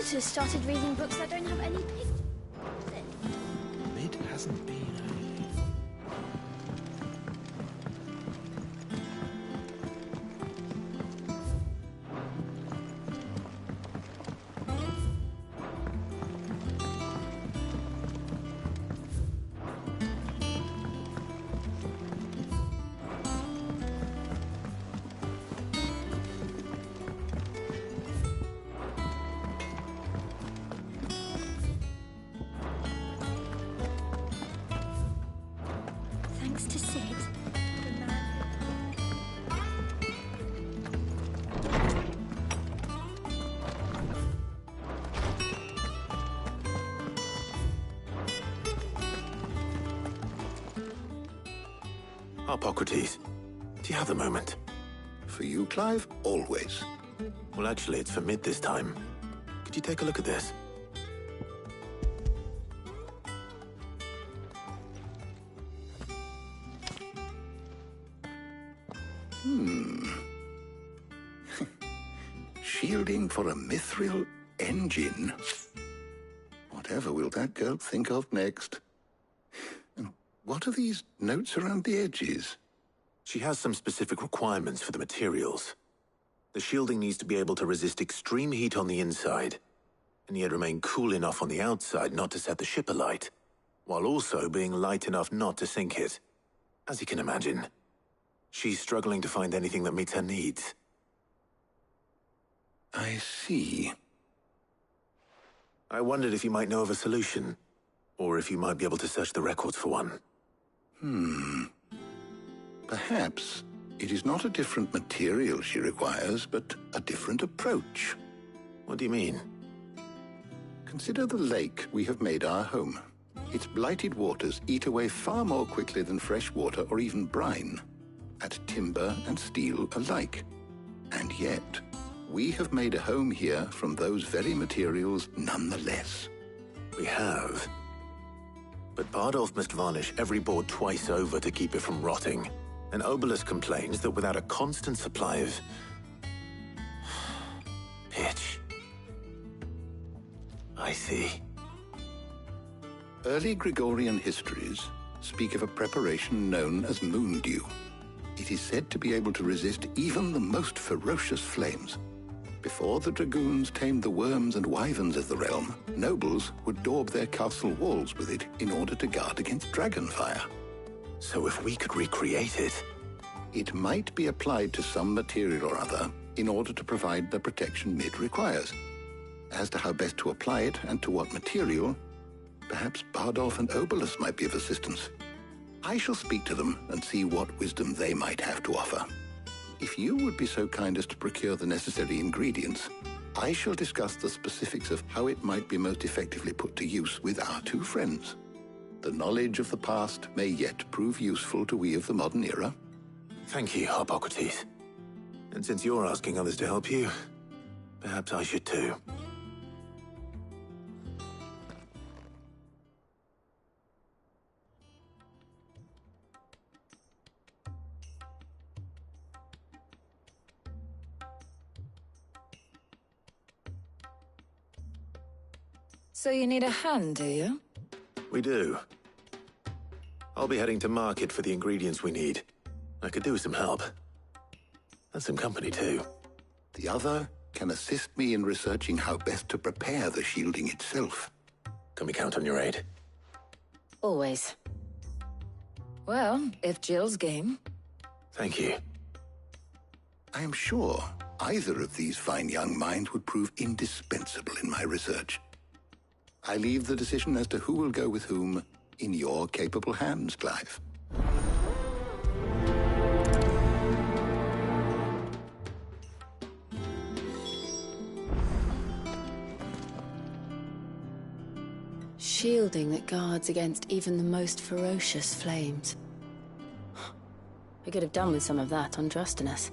daughter started reading books that don't have any pictures. It hasn't been. Thanks to Sid, the man. Hippocrates, do you have a moment? For you, Clive, always. Well, actually, it's for mid this time. Could you take a look at this? Shielding for a mithril engine. Whatever will that girl think of next? And what are these notes around the edges? She has some specific requirements for the materials. The shielding needs to be able to resist extreme heat on the inside, and yet remain cool enough on the outside not to set the ship alight, while also being light enough not to sink it. As you can imagine, she's struggling to find anything that meets her needs. I see. I wondered if you might know of a solution, or if you might be able to search the records for one. Perhaps it is not a different material she requires, but a different approach. What do you mean? Consider the lake we have made our home. Its blighted waters eat away far more quickly than fresh water or even brine, at timber and steel alike. And yet, we have made a home here from those very materials nonetheless. We have. But Bardolph must varnish every board twice over to keep it from rotting. And Obelus complains that without a constant supply of pitch. I see. Early Gregorian histories speak of a preparation known as moon dew. It is said to be able to resist even the most ferocious flames. Before the dragoons tamed the worms and wyverns of the realm, nobles would daub their castle walls with it in order to guard against dragonfire. So if we could recreate it... It might be applied to some material or other in order to provide the protection Mid requires. As to how best to apply it and to what material, perhaps Bardolph and Obelus might be of assistance. I shall speak to them and see what wisdom they might have to offer. If you would be so kind as to procure the necessary ingredients, I shall discuss the specifics of how it might be most effectively put to use with our two friends. The knowledge of the past may yet prove useful to we of the modern era. Thank you, Hippocrates. And since you're asking others to help you, perhaps I should too. So you need a hand, do you? We do. I'll be heading to market for the ingredients we need. I could do with some help. And some company, too. The other can assist me in researching how best to prepare the shielding itself. Can we count on your aid? Always. Well, if Jill's game. Thank you. I am sure either of these fine young minds would prove indispensable in my research. I leave the decision as to who will go with whom in your capable hands, Clive. Shielding that guards against even the most ferocious flames. We could have done with some of that on Drustinus.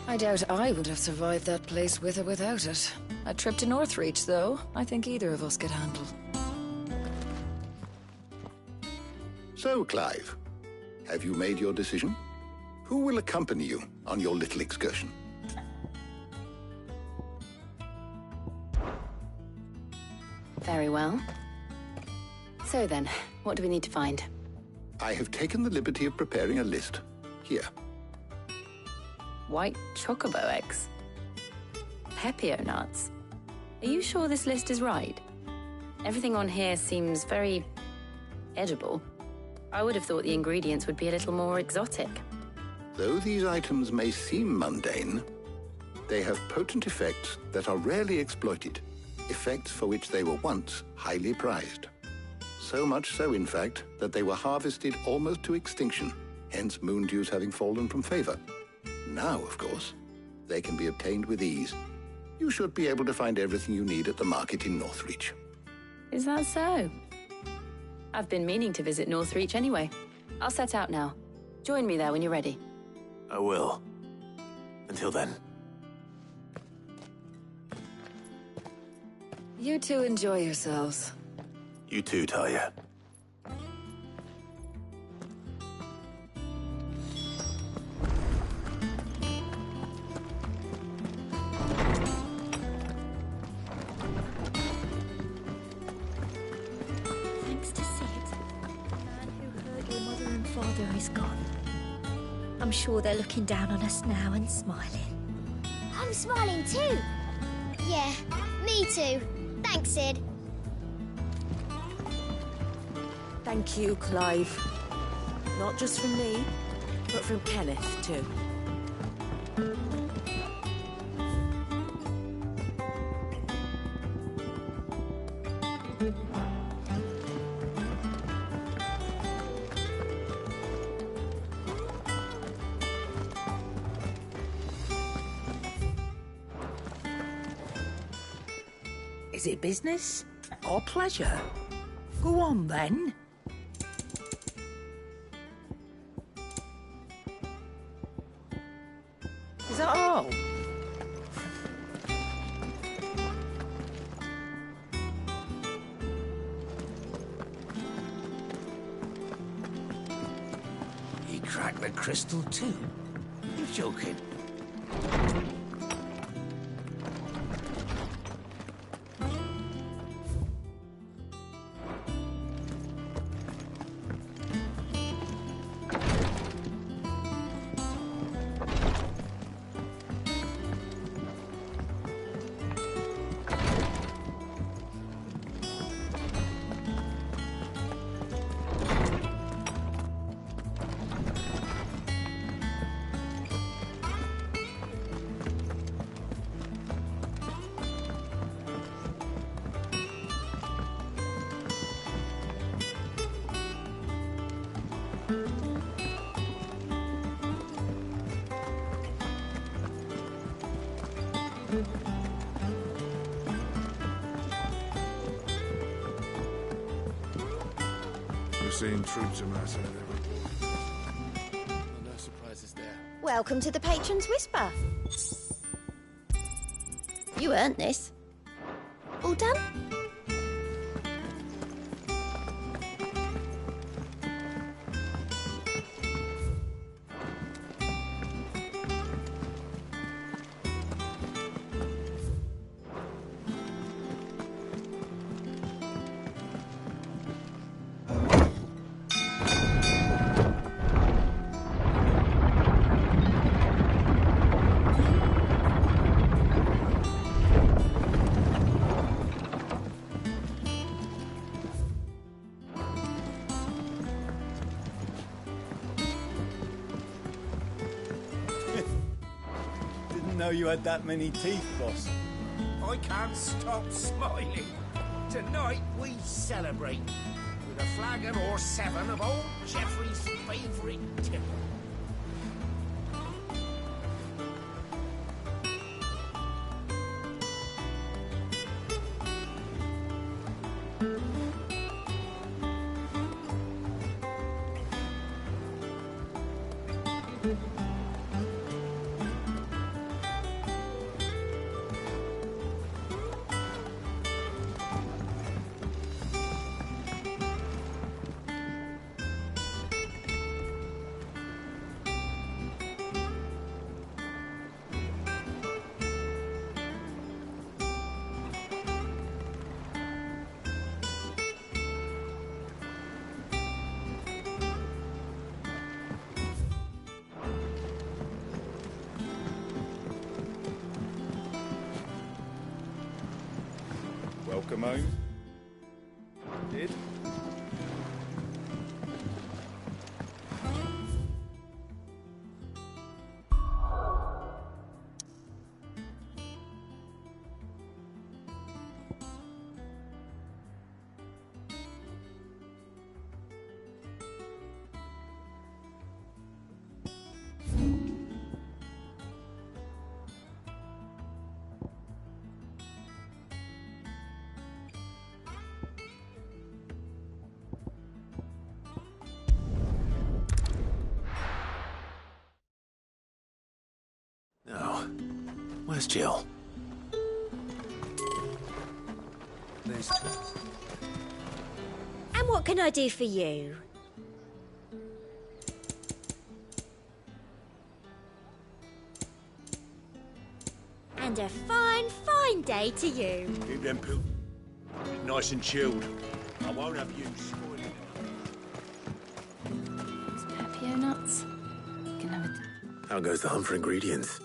I doubt I would have survived that place with or without it. A trip to Northreach, though, I think either of us could handle. So, Clive, have you made your decision? Who will accompany you on your little excursion? Very well. So then, what do we need to find? I have taken the liberty of preparing a list. Here. White chocobo eggs. Pepio nuts. Are you sure this list is right? Everything on here seems very edible. I would have thought the ingredients would be a little more exotic. Though these items may seem mundane, they have potent effects that are rarely exploited, effects for which they were once highly prized. So much so, in fact, that they were harvested almost to extinction, hence moon dews having fallen from favor. Now, of course, they can be obtained with ease. You should be able to find everything you need at the market in Northreach. Is that so? I've been meaning to visit Northreach anyway. I'll set out now. Join me there when you're ready. I will. Until then. You two enjoy yourselves. You too, Talia. Thanks to Sid, the man who hurt your mother and father is gone. I'm sure they're looking down on us now and smiling. I'm smiling too. Yeah, me too. Thanks, Sid. Thank you, Clive. Not just from me, but from Kenneth, too. Is it business or pleasure? Go on, then. Is that all? He cracked the crystal too? You're joking. We're seeing troops amassing at every port. No surprises there. Welcome to the Patron's Whisper. You earned this. All done? Know you had that many teeth, boss. I can't stop smiling. Tonight we celebrate with a flagon or 7 of old Geoffrey's favourite tipple. Welcome home. Did? Now, where's Jill? There's... And what can I do for you? And a fine, fine day to you. Keep them poo... nice and chilled. I won't have you spoiling it. Pepio nuts? Can have it. How goes the hunt for ingredients?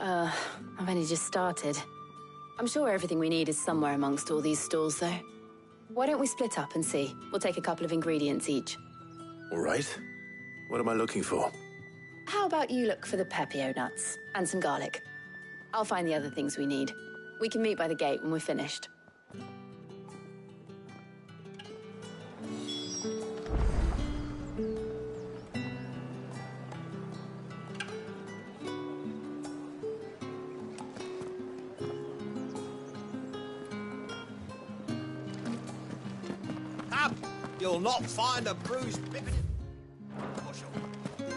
I've only just started. I'm sure everything we need is somewhere amongst all these stalls, though. Why don't we split up and see? We'll take a couple of ingredients each. All right. What am I looking for? How about you look for the Pepio nuts and some garlic? I'll find the other things we need. We can meet by the gate when we're finished. Up! You'll not find a bruised bippity...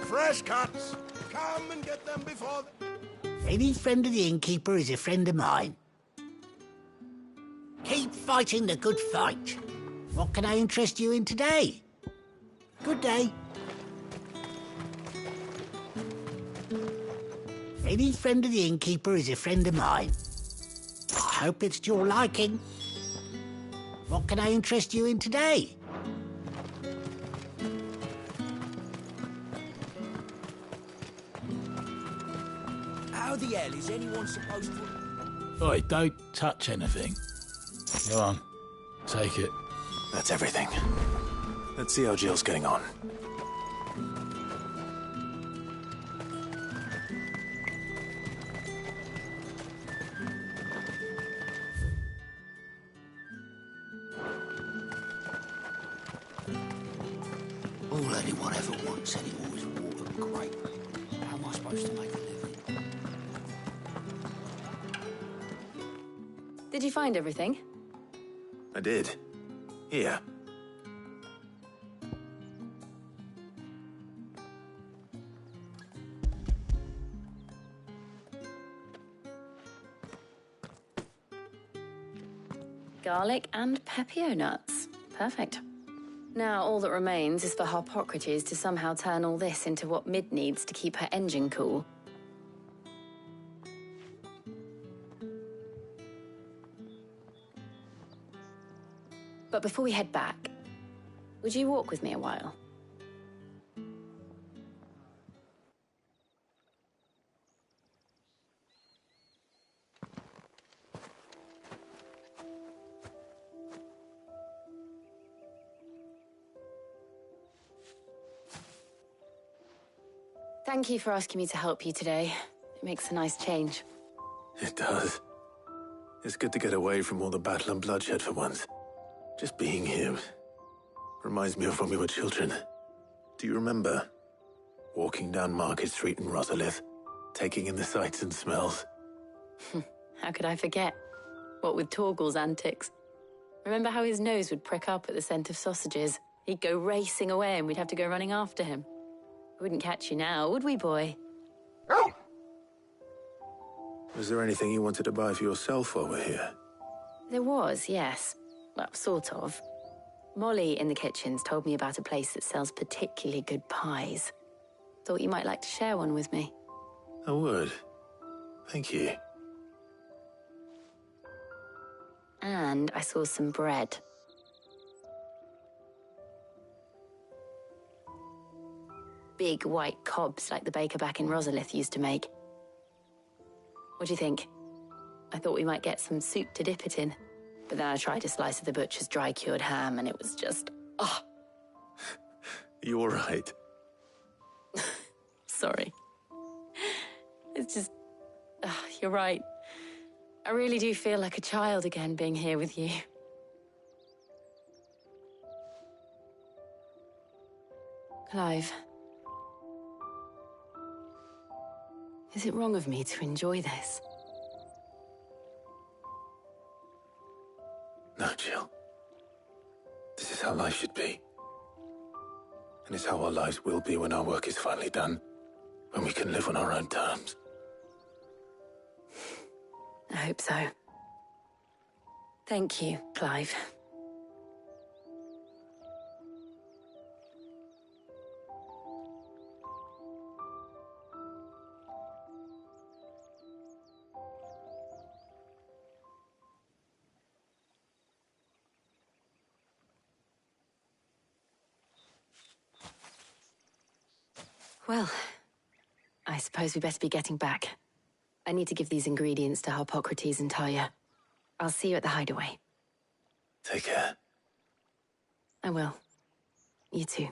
Fresh cuts! Come and get them before... Any friend of the innkeeper is a friend of mine. Keep fighting the good fight. What can I interest you in today? Good day. Any friend of the innkeeper is a friend of mine. I hope it's to your liking. What can I interest you in today? How the hell is anyone supposed to... Oi, don't touch anything. Go on, take it. That's everything. Let's see how Jill's getting on. All anyone ever wants anymore is water and grape. How am I supposed to make a living? Did you find everything? I did. Here. Garlic and Pepio nuts. Perfect. Now all that remains is for Harpocrates to somehow turn all this into what Mid needs to keep her engine cool. But before we head back, would you walk with me a while? Thank you for asking me to help you today. It makes a nice change. It does. It's good to get away from all the battle and bloodshed for once. Just being here reminds me of when we were children. Do you remember? Walking down Market Street in Rosalith, taking in the sights and smells. How could I forget? What with Torgal's antics. Remember how his nose would prick up at the scent of sausages? He'd go racing away and we'd have to go running after him. We wouldn't catch you now, would we, boy? Was there anything you wanted to buy for yourself while we're here? There was, yes. Well, sort of. Molly in the kitchens told me about a place that sells particularly good pies. Thought you might like to share one with me. I would. Thank you. And I saw some bread. Big white cobs like the baker back in Rosalith used to make. What do you think? I thought we might get some soup to dip it in. But then I tried a slice of the butcher's dry-cured ham, and it was just... oh. You all right? Sorry. It's just... you're right. I really do feel like a child again being here with you. Clive. Is it wrong of me to enjoy this? No, Jill. This is how life should be. And it's how our lives will be when our work is finally done. When we can live on our own terms. I hope so. Thank you, Clive. Well, I suppose we best be getting back. I need to give these ingredients to Harpocrates and Talia. I'll see you at the hideaway. Take care. I will. You too.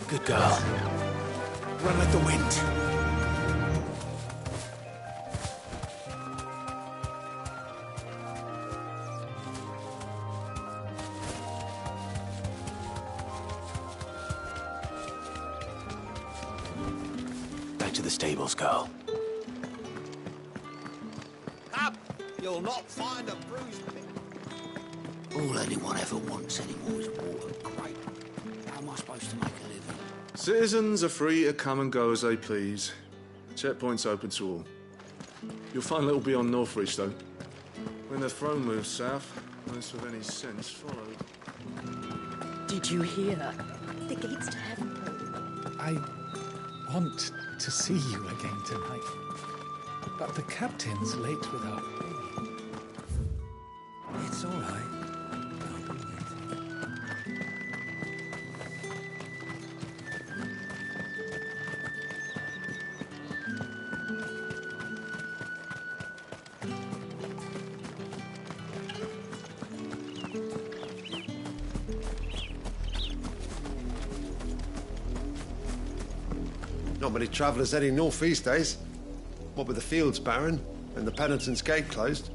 Good girl. Run like the wind. Back to the stables, girl. Up! You'll not find a bruised pig. All anyone ever wants anymore is water. Great. How am I supposed to make a living? Citizens are free to come and go as they please. Checkpoint's open to all. You'll find little beyond Northreach, though. When the throne moves south, unless with any sense followed. Did you hear? The gates to heaven. I want to see you again tonight. But the captain's late with our baby. It's all right. I'll bring it. Not many travellers heading north these days. What with the fields barren and the penitent's gate closed.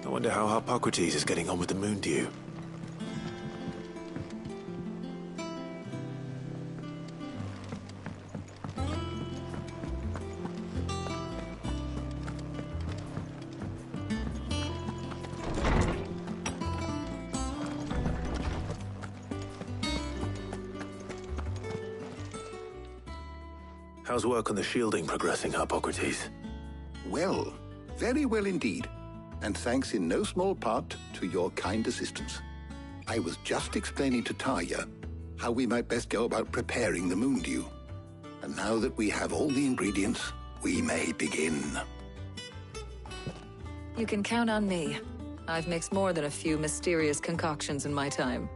I wonder how Harpocrates is getting on with the moon dew. How's work on the shielding progressing, Harpocrates? Well, very well indeed. And thanks in no small part to your kind assistance. I was just explaining to Talia how we might best go about preparing the moon dew. And now that we have all the ingredients, we may begin. You can count on me. I've mixed more than a few mysterious concoctions in my time.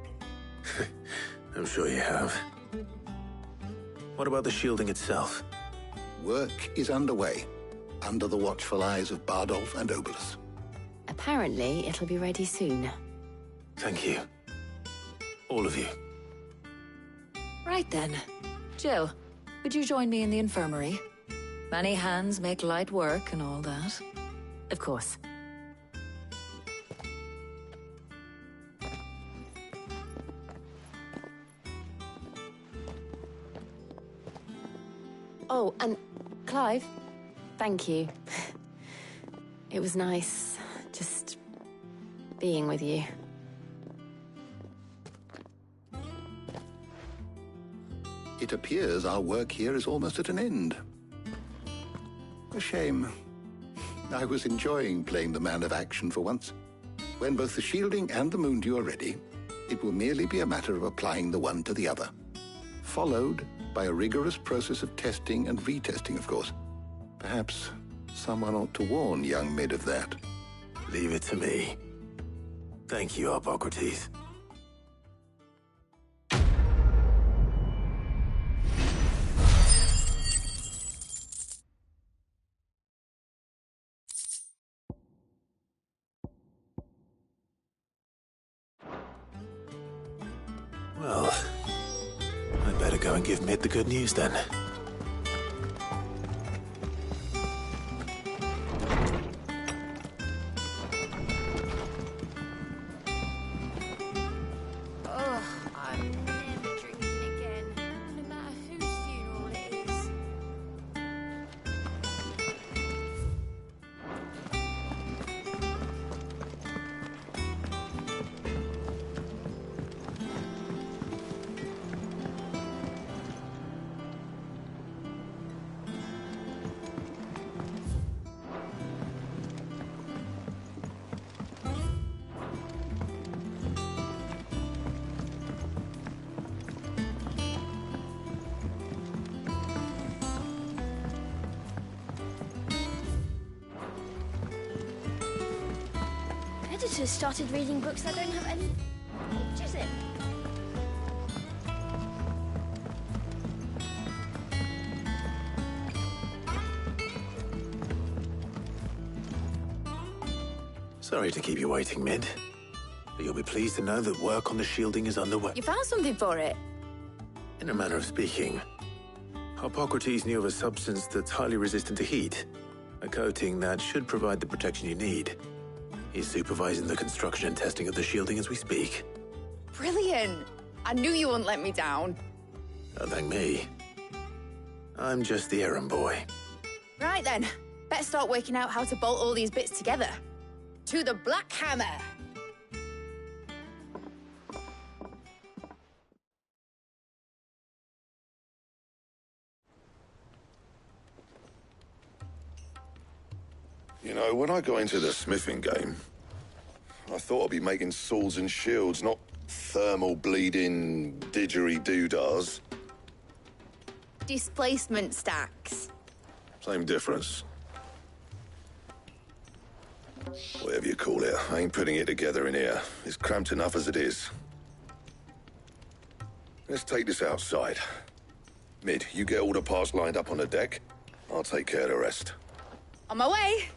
I'm sure you have. What about the shielding itself? Work is underway, under the watchful eyes of Bardolph and Obolus. Apparently, it'll be ready soon. Thank you. All of you. Right then. Jill, would you join me in the infirmary? Many hands make light work and all that. Of course. Oh, and Clive, thank you. It was nice just being with you. It appears our work here is almost at an end. A shame. I was enjoying playing the man of action for once. When both the shielding and the moondew are ready, it will merely be a matter of applying the one to the other. Followed by a rigorous process of testing and retesting, of course. Perhaps someone ought to warn young Mid of that. Leave it to me. Thank you, Hippocrates. Well, I'd better go and give Mid the good news then. Ugh, I'm never drinking again, no matter whose funeral it is. Editors started reading books that don't have any pictures in. Sorry to keep you waiting, Mid. But you'll be pleased to know that work on the shielding is underway. You found something for it? In a manner of speaking, Hippocrates knew of a substance that's highly resistant to heat. A coating that should provide the protection you need. He's supervising the construction and testing of the shielding as we speak. Brilliant! I knew you wouldn't let me down. Don't thank me. I'm just the errand boy. Right then, better start working out how to bolt all these bits together. To the Black Hammer! You know, when I got into the smithing game, I thought I'd be making swords and shields, not thermal bleeding didgeridoo-dahs. Displacement stacks. Same difference. Whatever you call it, I ain't putting it together in here. It's cramped enough as it is. Let's take this outside. Mid, you get all the parts lined up on the deck. I'll take care of the rest. On my way!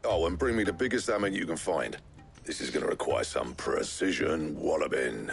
Oh, and bring me the biggest hammer you can find. This is gonna require some precision walloping.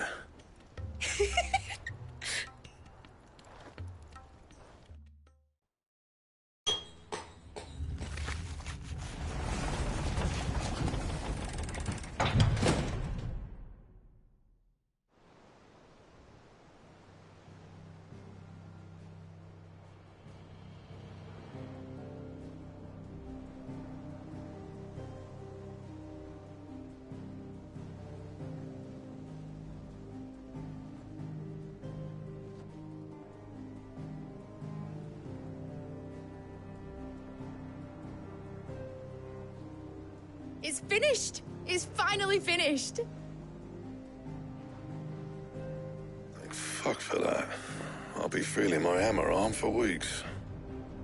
It's finished! It's finally finished! Thank fuck for that. I'll be feeling my hammer arm for weeks.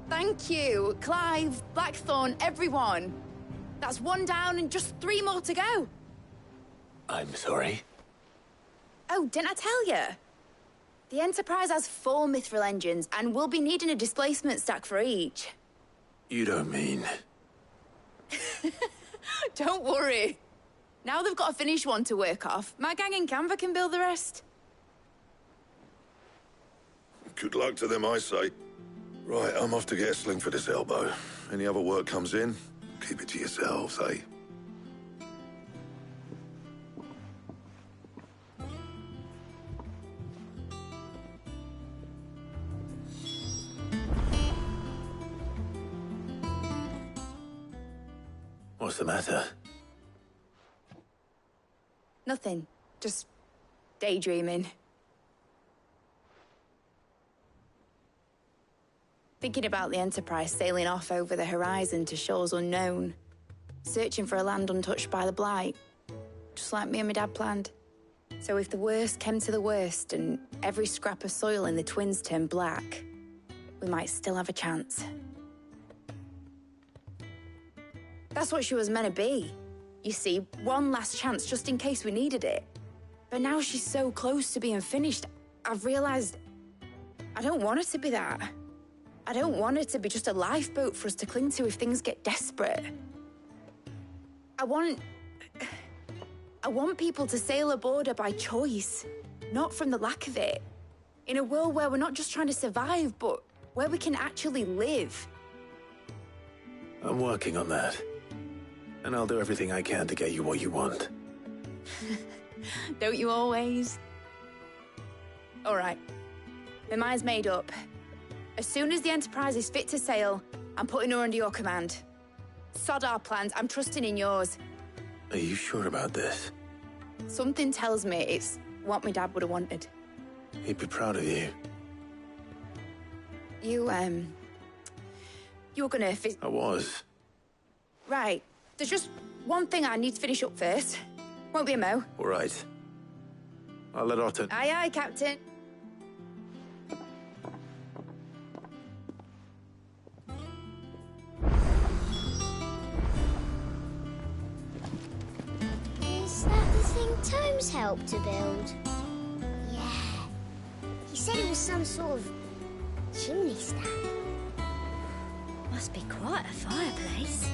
Thank you, Clive, Blackthorn, everyone. That's one down and just 3 more to go. I'm sorry. Oh, didn't I tell you? The Enterprise has 4 mithril engines, and we'll be needing a displacement stack for each. You don't mean... Don't worry. Now they've got a finished one to work off. My gang in Canva can build the rest. Good luck to them, I say. Right, I'm off to get a sling for this elbow. Any other work comes in, keep it to yourselves, eh? What's the matter? Nothing. Just daydreaming. Thinking about the Enterprise sailing off over the horizon to shores unknown. Searching for a land untouched by the Blight. Just like me and my dad planned. So if the worst came to the worst and every scrap of soil in the Twins turned black, we might still have a chance. That's what she was meant to be. You see, one last chance just in case we needed it. But now she's so close to being finished, I've realized I don't want her to be that. I don't want her to be just a lifeboat for us to cling to if things get desperate. I want people to sail aboard her by choice, not from the lack of it. In a world where we're not just trying to survive, but where we can actually live. I'm working on that. And I'll do everything I can to get you what you want. Don't you always? All right. My mind's made up. As soon as the Enterprise is fit to sail, I'm putting her under your command. Sod our plans, I'm trusting in yours. Are you sure about this? Something tells me it's what my dad would have wanted. He'd be proud of you. You were gonna... I was. Right. There's just one thing I need to finish up first. Won't be a mo. All right. I'll let Otto... Aye, aye, Captain. Is that the thing Tomes helped to build? Yeah. He said it was some sort of chimney stack. Must be quite a fireplace.